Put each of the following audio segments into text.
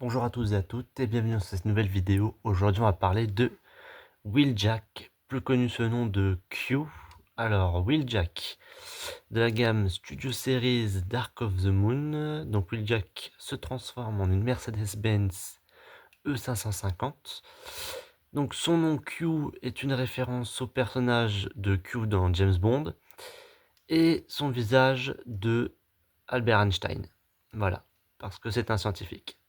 Bonjour à tous et à toutes et bienvenue dans cette nouvelle vidéo. Aujourd'hui on va parler de Wheeljack, plus connu sous le nom de Q. Alors Wheeljack, de la gamme Studio Series Dark of the Moon. Donc Wheeljack se transforme en une Mercedes-Benz E550. Donc son nom Q est une référence au personnage de Q dans James Bond et son visage de Albert Einstein. Voilà, parce que c'est un scientifique.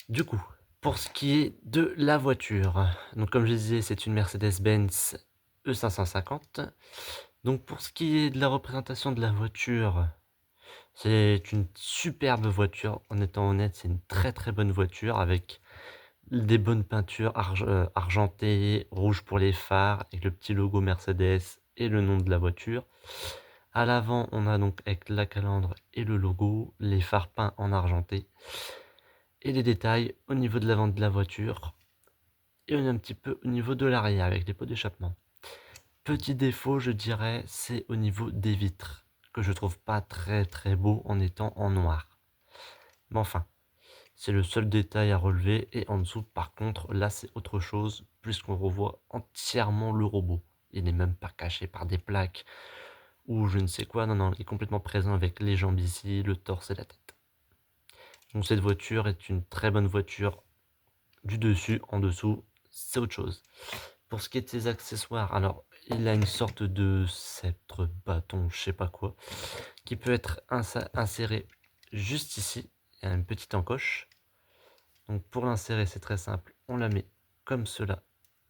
Du coup, pour ce qui est de la voiture, donc comme je disais, c'est une Mercedes-Benz E550. Donc pour ce qui est de la représentation de la voiture, c'est une superbe voiture. En étant honnête, c'est une très très bonne voiture avec des bonnes peintures argentées, rouge pour les phares, avec le petit logo Mercedes et le nom de la voiture. À l'avant, on a donc avec la calandre et le logo, les phares peints en argenté. Et les détails au niveau de l'avant de la voiture et un petit peu au niveau de l'arrière avec les pots d'échappement. Petit défaut, je dirais, c'est au niveau des vitres que je trouve pas très très beau en étant en noir. Mais enfin, c'est le seul détail à relever. Et en dessous, par contre, là c'est autre chose puisqu'on revoit entièrement le robot. Il n'est même pas caché par des plaques ou je ne sais quoi. Non, non, il est complètement présent avec les jambes ici, le torse et la tête. Donc cette voiture est une très bonne voiture du dessus, en dessous, c'est autre chose. Pour ce qui est de ses accessoires, alors il a une sorte de sceptre, bâton, je sais pas quoi, qui peut être inséré juste ici. Il y a une petite encoche. Donc pour l'insérer, c'est très simple. On la met comme cela,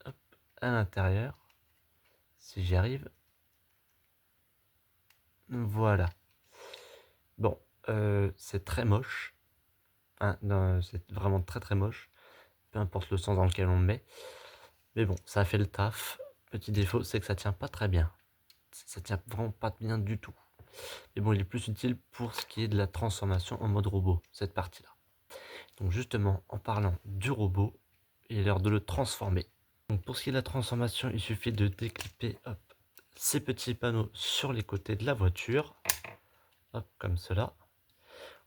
hop, à l'intérieur. Si j'y arrive. Voilà. Bon, c'est très moche. Hein, c'est vraiment très très moche. Peu importe le sens dans lequel on le met. Mais bon, ça fait le taf. Petit défaut, c'est que ça tient pas très bien. Ça tient vraiment pas bien du tout. Mais bon, il est plus utile pour ce qui est de la transformation en mode robot, cette partie-là. Donc justement, en parlant du robot, il est l'heure de le transformer. Donc pour ce qui est de la transformation, il suffit de déclipper hop, ces petits panneaux sur les côtés de la voiture. Hop, comme cela.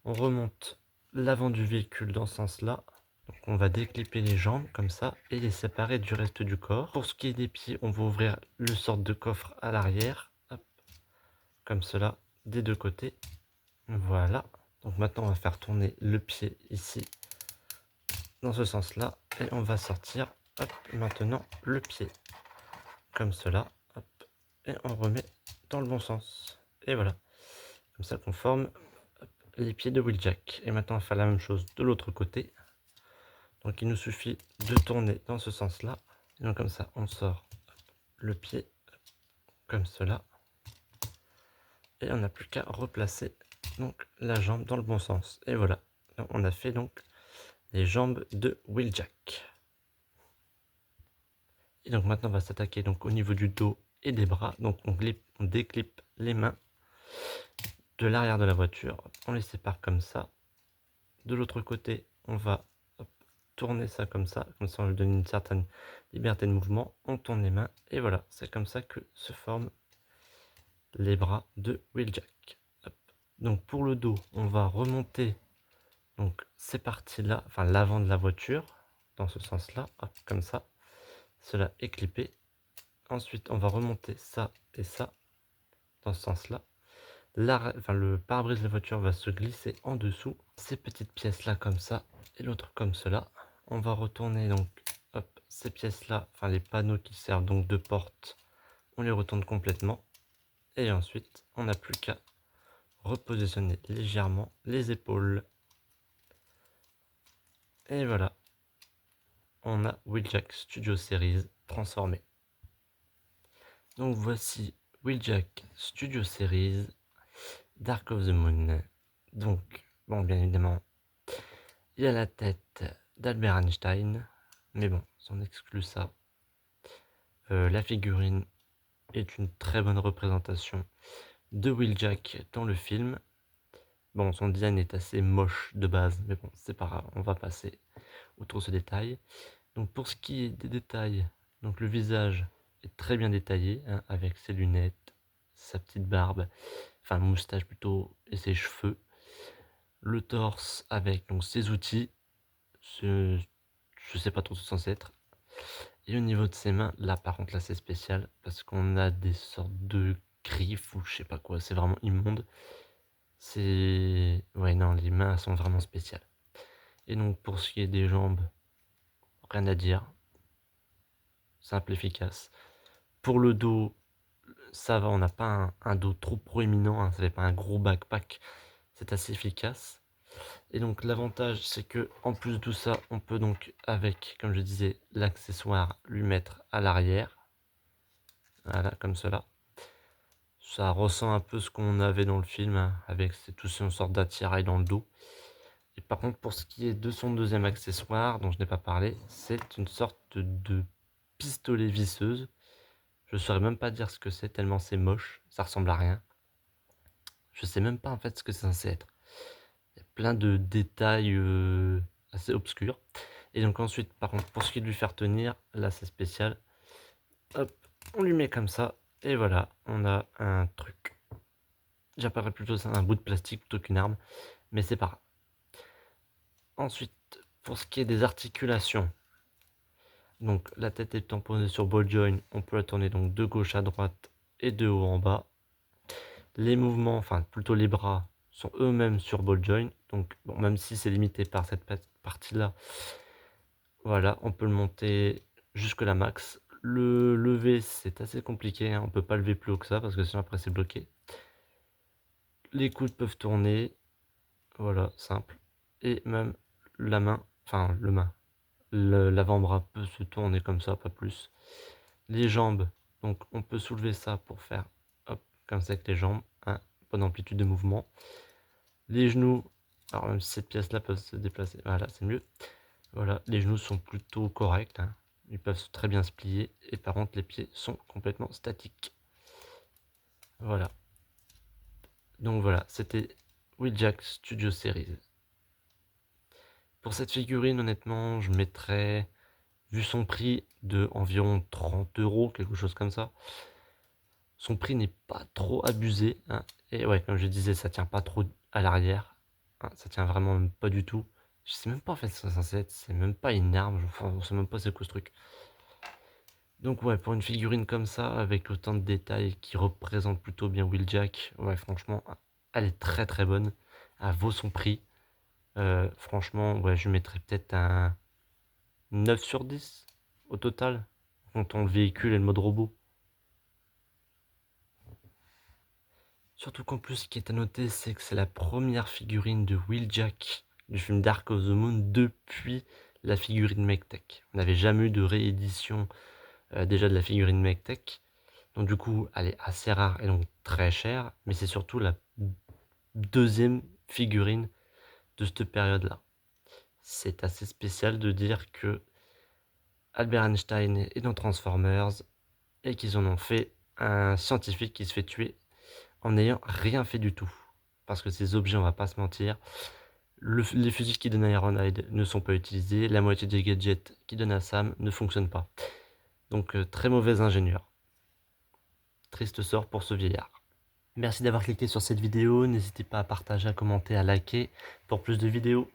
On remonte l'avant du véhicule dans ce sens-là. Donc on va déclipper les jambes comme ça et les séparer du reste du corps. Pour ce qui est des pieds, on va ouvrir le sorte de coffre à l'arrière. Comme cela, des deux côtés. Voilà. Donc maintenant, on va faire tourner le pied ici, dans ce sens-là. Et on va sortir, hop, maintenant, le pied. Comme cela, hop. Et on remet dans le bon sens. Et voilà. Comme ça qu'on forme hop, les pieds de Wheeljack. Et maintenant, on va faire la même chose de l'autre côté. Donc il nous suffit de tourner dans ce sens-là. Et donc comme ça, on sort hop, le pied, hop, comme cela. Et on n'a plus qu'à replacer donc la jambe dans le bon sens. Et voilà, on a fait donc les jambes de Wheeljack. Et donc maintenant on va s'attaquer donc au niveau du dos et des bras. Donc on déclipe les mains de l'arrière de la voiture. On les sépare comme ça. De l'autre côté, on va tourner ça, comme ça on lui donne une certaine liberté de mouvement. On tourne les mains et voilà, c'est comme ça que se forment les bras de Wheeljack. Donc pour le dos, on va remonter donc ces parties-là, enfin l'avant de la voiture, dans ce sens-là, comme ça. Cela est clippé. Ensuite, on va remonter ça et ça, dans ce sens-là. Le pare-brise de la voiture va se glisser en dessous. Ces petites pièces-là, comme ça, et l'autre comme cela. On va retourner donc, hop, ces pièces-là, enfin les panneaux qui servent donc de porte, on les retourne complètement. Et ensuite, on n'a plus qu'à repositionner légèrement les épaules. Et voilà, on a Wheeljack Studio Series transformé. Donc voici Wheeljack Studio Series Dark of the Moon. Donc, bon, bien évidemment, il a la tête d'Albert Einstein, mais bon, si on exclut ça, la figurine est une très bonne représentation de Wheeljack dans le film. Bon, son design est assez moche de base, mais bon, c'est pas grave, on va passer outre ce détail. Donc pour ce qui est des détails, donc le visage est très bien détaillé, hein, avec ses lunettes, sa petite barbe, enfin moustache plutôt, et ses cheveux. le torse avec donc ses outils, je sais pas trop ce que c'est censé être. Et au niveau de ses mains, là par contre là c'est spécial parce qu'on a des sortes de griffes ou je sais pas quoi, c'est vraiment immonde. C'est... Ouais non, les mains sont vraiment spéciales. Et donc pour ce qui est des jambes, rien à dire, simple, efficace. Pour le dos, ça va, on n'a pas un dos trop proéminent, hein, ça fait pas un gros backpack, c'est assez efficace. Et donc l'avantage c'est que en plus de tout ça, on peut donc avec, comme je disais, l'accessoire lui mettre à l'arrière. Voilà, comme cela. Ça ressent un peu ce qu'on avait dans le film, hein, avec tous une sorte d'attirail dans le dos. Et par contre, pour ce qui est de son deuxième accessoire, dont je n'ai pas parlé, c'est une sorte de pistolet visseuse. Je ne saurais même pas dire ce que c'est, tellement c'est moche, ça ressemble à rien. Je sais même pas en fait ce que c'est censé être. Il y a plein de détails assez obscurs. Et donc ensuite, par contre, pour ce qui est de lui faire tenir, là c'est spécial. Hop, on lui met comme ça, et voilà, on a un truc. J'appellerais plutôt ça un bout de plastique plutôt qu'une arme, mais c'est pas grave. Ensuite, pour ce qui est des articulations, donc la tête étant posée sur ball joint, on peut la tourner donc de gauche à droite et de haut en bas. Les mouvements, enfin plutôt les bras, sont eux-mêmes sur ball joint, donc bon, même si c'est limité par cette partie-là, voilà, on peut le monter jusque la max. Le lever, c'est assez compliqué, hein, on peut pas lever plus haut que ça parce que sinon après c'est bloqué. Les coudes peuvent tourner, voilà, simple. Et même la main, enfin l'avant-bras peut se tourner comme ça, pas plus. Les jambes, donc on peut soulever ça pour faire, hop, comme ça avec les jambes, hein, bonne amplitude de mouvement. Les genoux, alors même si cette pièce-là peut se déplacer, voilà, c'est mieux. Voilà, les genoux sont plutôt corrects, hein. Ils peuvent très bien se plier, et par contre les pieds sont complètement statiques. Voilà. Donc voilà, c'était Wheeljack Studio Series. Pour cette figurine, honnêtement, je mettrais, vu son prix de environ 30 €, quelque chose comme ça, son prix n'est pas trop abusé, hein. Et ouais, comme je disais, ça tient pas trop à l'arrière, hein, ça tient vraiment même pas du tout. Je sais même pas en fait ce que c'est censé être, c'est même pas une arme, enfin, on sait même pas c'est quoi ce truc. Donc ouais, pour une figurine comme ça, avec autant de détails qui représente plutôt bien Wheeljack, ouais franchement, elle est très très bonne, elle vaut son prix. Franchement, ouais, je mettrais peut-être un 9 sur 10 au total, comptant le véhicule et le mode robot. Surtout qu'en plus, ce qui est à noter, c'est que c'est la première figurine de Wheeljack du film Dark of the Moon depuis la figurine Mech-Tech. On n'avait jamais eu de réédition déjà de la figurine Mech-Tech. Donc du coup, elle est assez rare et donc très chère, mais c'est surtout la deuxième figurine de cette période-là. C'est assez spécial de dire que Albert Einstein est dans Transformers et qu'ils en ont fait un scientifique qui se fait tuer en n'ayant rien fait du tout. Parce que ces objets, on va pas se mentir, les fusils qui donnent à Ironhide ne sont pas utilisés, la moitié des gadgets qui donnent à Sam ne fonctionnent pas. Donc très mauvais ingénieur. Triste sort pour ce vieillard. Merci d'avoir cliqué sur cette vidéo, n'hésitez pas à partager, à commenter, à liker pour plus de vidéos.